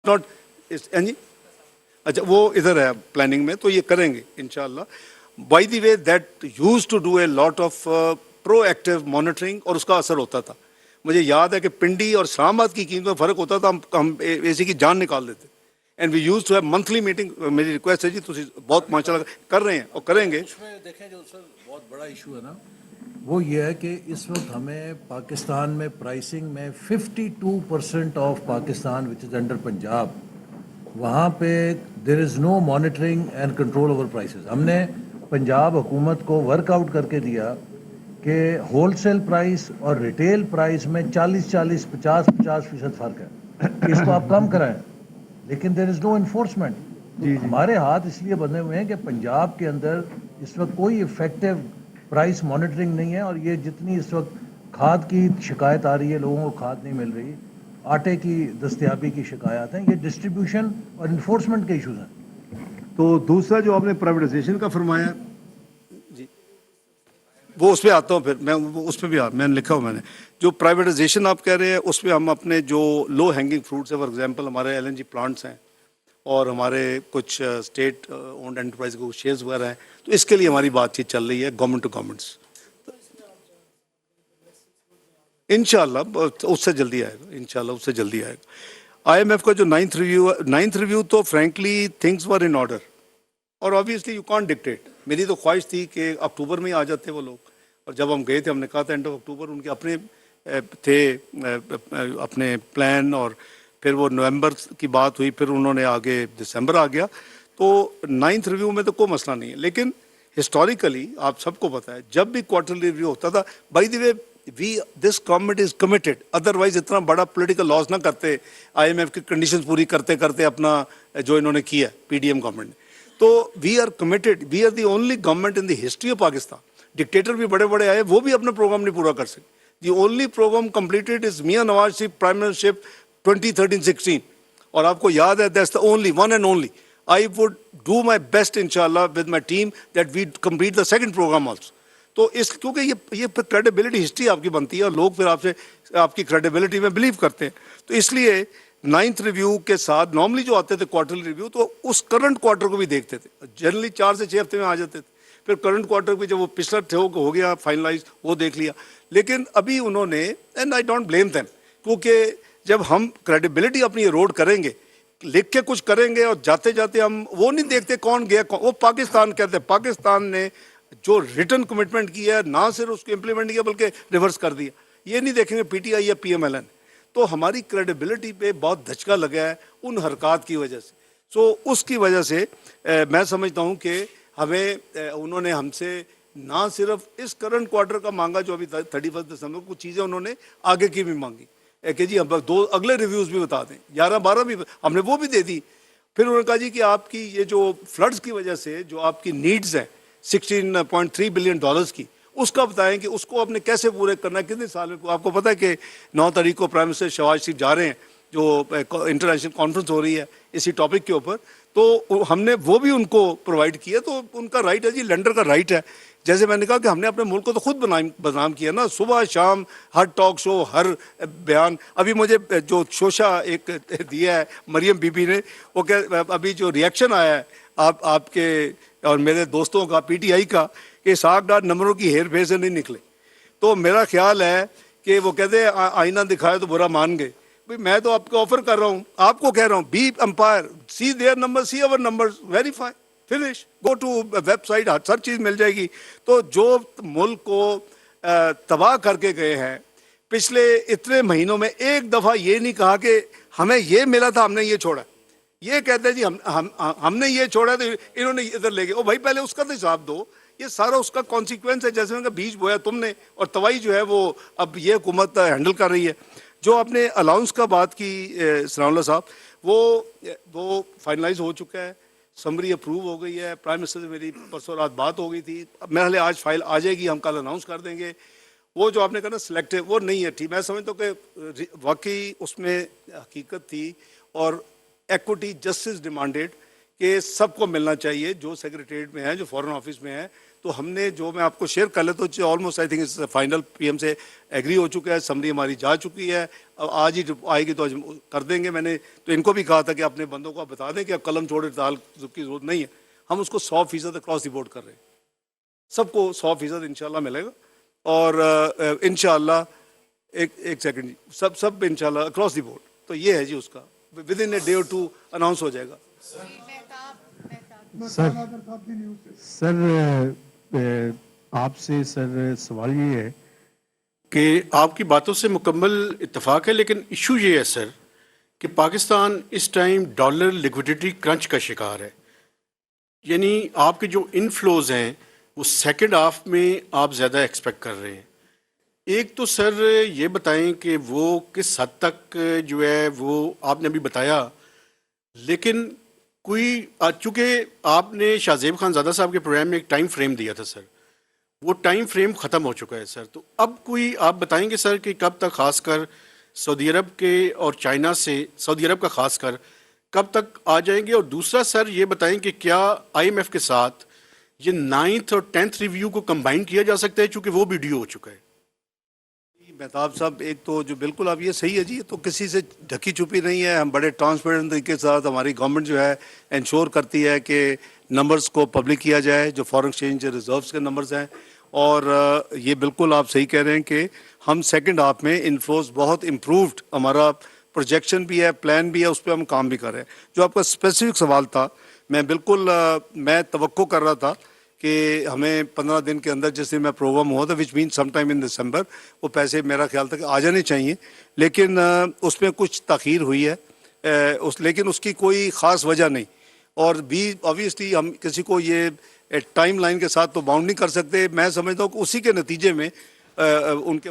Not जी अच्छा वो इधर है प्लानिंग में, तो ये करेंगे इंशाल्लाह। By the way that used to do a lot of proactive monitoring और उसका असर होता था। मुझे याद है कि पिंडी और इस्लामाबाद की कीमत में फ़र्क होता था, हम एसी की जान निकाल देते। And we used to have monthly meeting. मेरी रिक्वेस्ट है जी, तुम बहुत माशाल्लाह कर रहे हैं और करेंगे। उसमें देखें जो सर बहुत बड़ा इशू है ना, वो ये है कि इस वक्त हमें पाकिस्तान में प्राइसिंग में 52% of Pakistan which is under Punjab, वहाँ पे there is no monitoring and control over prices. हमने पंजाब हुकूमत को वर्कआउट करके दिया कि होलसेल प्राइस और रिटेल प्राइस में 40-40, 50-50% फ़र्क है, इसको आप कम कराएं, लेकिन देर इज़ नो इन्फोर्समेंट। हमारे हाथ इसलिए बंधे हुए हैं कि पंजाब के अंदर इस वक्त कोई इफेक्टिव प्राइस मॉनिटरिंग नहीं है, और ये जितनी इस वक्त खाद की शिकायत आ रही है, लोगों को खाद नहीं मिल रही, आटे की दस्तयाबी की शिकायत हैं, ये डिस्ट्रीब्यूशन और इन्फोर्समेंट के इशूज़ हैं। तो दूसरा जो आपने प्राइवेटाइजेशन का फरमाया जी, वो उस पर आता हूँ फिर मैं, उस पर भी मैंने लिखा हूँ मैंने। जो प्राइवेटाइजेशन आप कह रहे हैं उसमें हम अपने जो लो हैंगिंग फ्रूट्स है, फॉर एग्जांपल हमारे एलएनजी प्लांट्स हैं और हमारे कुछ स्टेट ओन्ड एंटरप्राइज को शेयर्स वगैरह हैं, तो इसके लिए हमारी बातचीत चल रही है गवर्नमेंट टू गवर्नमेंट्स। इंशाल्लाह उससे जल्दी आएगा, इंशाल्लाह उससे जल्दी आएगा। आईएमएफ का जो नाइन्थ रिव्यू तो frankly things were in order, और ऑब्वियसली यू कांट डिक्टेट। मेरी तो ख्वाहिश थी कि अक्टूबर में ही आ जाते वो लोग, और जब हम गए थे हमने कहा था एंड ऑफ अक्टूबर, उनके अपने थे अपने प्लान, और फिर वो नवंबर की बात हुई, फिर उन्होंने आगे दिसंबर आ गया। तो नाइन्थ रिव्यू में तो कोई मसला नहीं है, लेकिन हिस्टोरिकली आप सबको पता है जब भी क्वार्टरली रिव्यू होता था, bye the way this government is committed, otherwise इतना बड़ा पॉलिटिकल लॉस ना करते आईएमएफ की कंडीशंस पूरी करते करते अपना जो इन्होंने किया पीडीएम गवर्नमेंट ने। तो we are committed, we are the only government in the history of Pakistan, dictator भी बड़े बड़े आए, वो भी अपना प्रोग्राम नहीं पूरा कर सके। The only programme completed is मियां नवाज शरीफ प्राइम मिनिस्टरशिप 2013-16, और आपको याद है that's the only one and only. I would do my best इंशाल्लाह with my team that we complete the second programme also. तो इस क्योंकि ये क्रेडिबिलिटी हिस्ट्री आपकी बनती है और लोग फिर आपसे आपकी क्रेडिबिलिटी में बिलीव करते हैं। तो इसलिए नाइन्थ रिव्यू के साथ नॉर्मली जो आते थे क्वार्टरली रिव्यू, तो उस करंट क्वार्टर को भी देखते थे, जनरली 4 से 6 हफ्ते में आ जाते थे। फिर करंट क्वार्टर भी जब वो पिछला थे हो गया फाइनलाइज, वो देख लिया। लेकिन अभी उन्होंने, and I don't blame them, क्योंकि जब हम क्रेडिबिलिटी अपनी रोड करेंगे, लिख के कुछ करेंगे और जाते जाते हम वो नहीं देखते कौन गया कौन, वो पाकिस्तान कहते हैं, पाकिस्तान ने जो रिटर्न कमिटमेंट किया है ना सिर्फ उसको इम्प्लीमेंट किया बल्कि रिवर्स कर दिया, ये नहीं देखेंगे पीटीआई या पीएमएलएन। तो हमारी क्रेडिबिलिटी पे बहुत धचका लगा है उन हरकत की वजह से। सो उसकी वजह से मैं समझता हूँ कि हमें उन्होंने हमसे ना सिर्फ इस करंट क्वार्टर का मांगा जो अभी 31 दिसंबर, कुछ चीज़ें उन्होंने आगे की भी मांगी कि जी हम 2 अगले रिव्यूज़ भी बता दें, 11-12 भी हमने वो भी दे दी। फिर उन्होंने कहा जी कि आपकी ये जो फ्लड्स की वजह से जो आपकी नीड्स हैं $16.3 बिलियन की, उसका बताएं कि उसको आपने कैसे पूरे करना है, कितने साल में। आपको पता है कि 9 तारीख को प्राइम मिनिस्टर शहबाज शरीफ जा रहे हैं, जो इंटरनेशनल कॉन्फ्रेंस हो रही है इसी टॉपिक के ऊपर, तो हमने वो भी उनको प्रोवाइड किया। तो उनका राइट है जी, लेंडर का राइट है। जैसे मैंने कहा कि हमने अपने मुल्क को तो खुद बदनाम किया ना, सुबह शाम हर टॉक शो, हर बयान। अभी मुझे जो शोशा एक दिया है मरियम बीबी ने, वो क्या अभी जो रिएक्शन आया है आपके और मेरे दोस्तों का पीटीआई का, कि 60 नंबरों की हेर फेर से नहीं निकले। तो मेरा ख्याल है कि वो कहते हैं आईना दिखाए तो बुरा मान गए। भाई मैं तो आपको ऑफर कर रहा हूँ, आपको कह रहा हूँ, be umpire, see their number, see our number, verify, finish, go to website, हर चीज़ मिल जाएगी। तो जो मुल्क को तबाह करके गए हैं पिछले इतने महीनों में, एक दफ़ा ये नहीं कहा कि हमें ये मिला था हमने ये छोड़ा। ये कहते हैं जी हमने ये छोड़ा तो इन्होंने इधर ले गए। ओ भाई पहले उसका तो हिसाब दो, ये सारा उसका कॉन्सिक्वेंस है। जैसे उनका बीज बोया तुमने और तवाई जो है वो अब ये हुकूमत हैंडल कर रही है। जो आपने अलाउंस का बात की सनाउल्लाह साहब, वो फाइनलाइज हो चुका है, समरी अप्रूव हो गई है। प्राइम मिनिस्टर से मेरी परसों रात बात हो गई थी, मेरे आज फाइल आ जाएगी, हम कल अनाउंस कर देंगे। वो जो आपने कहा ना सिलेक्टिव, वो नहीं है ठीक। मैं समझता हूँ कि वाकई उसमें हकीकत थी और एक्विटी जस्टिस डिमांडेड कि सबको मिलना चाहिए, जो सेक्रेटरीट में है, जो फॉरेन ऑफिस में है। تو ہم نے جو میں آپ کو شیئر کر لیتا ہوں almost I think final P M سے ایگری ہو چکا ہے, سمری ہماری جا چکی ہے, اب آج ہی آئے گی تو آج کر دیں گے. میں نے تو ان کو بھی کہا تھا کہ اپنے بندوں کو آپ بتا دیں کہ اب قلم چھوڑے دال کی ضرورت نہیں ہے, ہم اس کو 100% اکراس دی بورڈ کر رہے ہیں, سب کو 100% انشاءاللہ ملے گا. اور انشاءاللہ ایک سیکنڈ سب انشاءاللہ اکراس دی بورڈ. تو یہ ہے جی اس کا ود ان اے ڈے اور ٹو اناؤنس ہو جائے گا. سر آپ سے سر سوال یہ ہے کہ آپ کی باتوں سے مکمل اتفاق ہے, لیکن ایشو یہ ہے سر کہ پاکستان اس ٹائم ڈالر لیکوڈیٹی کرنچ کا شکار ہے. یعنی آپ کے جو انفلوز ہیں وہ سیکنڈ ہاف میں آپ زیادہ ایکسپیکٹ کر رہے ہیں. ایک تو سر یہ بتائیں کہ وہ کس حد تک جو ہے وہ آپ نے ابھی بتایا, لیکن کوئی چونکہ آپ نے شاہ زیب خان زادہ صاحب کے پروگرام میں ایک ٹائم فریم دیا تھا سر, وہ ٹائم فریم ختم ہو چکا ہے سر. تو اب کوئی آپ بتائیں گے سر کہ کب تک, خاص کر سعودی عرب کے اور چائنا سے, سعودی عرب کا خاص کر کب تک آ جائیں گے؟ اور دوسرا سر یہ بتائیں کہ کیا آئی ایم ایف کے ساتھ یہ 9th اور 10th ریویو کو کمبائن کیا جا سکتا ہے, چونکہ وہ بھی ڈیو ہو چکا ہے. مہتاب صاحب, ایک تو جو بالکل آپ یہ صحیح ہے جی, تو کسی سے ڈھکی چھپی نہیں ہے. ہم بڑے ٹرانسپیرنٹ طریقے کے ساتھ, ہماری گورنمنٹ جو ہے انشور کرتی ہے کہ نمبرز کو پبلک کیا جائے جو فارن ایکسچینج ریزروز کے نمبرز ہیں. اور یہ بالکل آپ صحیح کہہ رہے ہیں کہ ہم سیکنڈ ہاف میں انفلوز بہت امپرووڈ, ہمارا پروجیکشن بھی ہے, پلان بھی ہے, اس پہ ہم کام بھی کر رہے ہیں. جو آپ کا اسپیسیفک سوال تھا, میں بالکل میں توقع کر رہا تھا کہ ہمیں 15 دن کے اندر, جس دن میں پروگرام ہوا تھا وچ مین سم ٹائم ان دسمبر, وہ پیسے میرا خیال تھا کہ آ جانے چاہیے, لیکن اس میں کچھ تاخیر ہوئی ہے, لیکن اس کی کوئی خاص وجہ نہیں. اور بھی آبویسلی ہم کسی کو یہ ٹائم لائن کے ساتھ تو باؤنڈ نہیں کر سکتے. میں سمجھتا ہوں کہ اسی کے نتیجے میں ان کے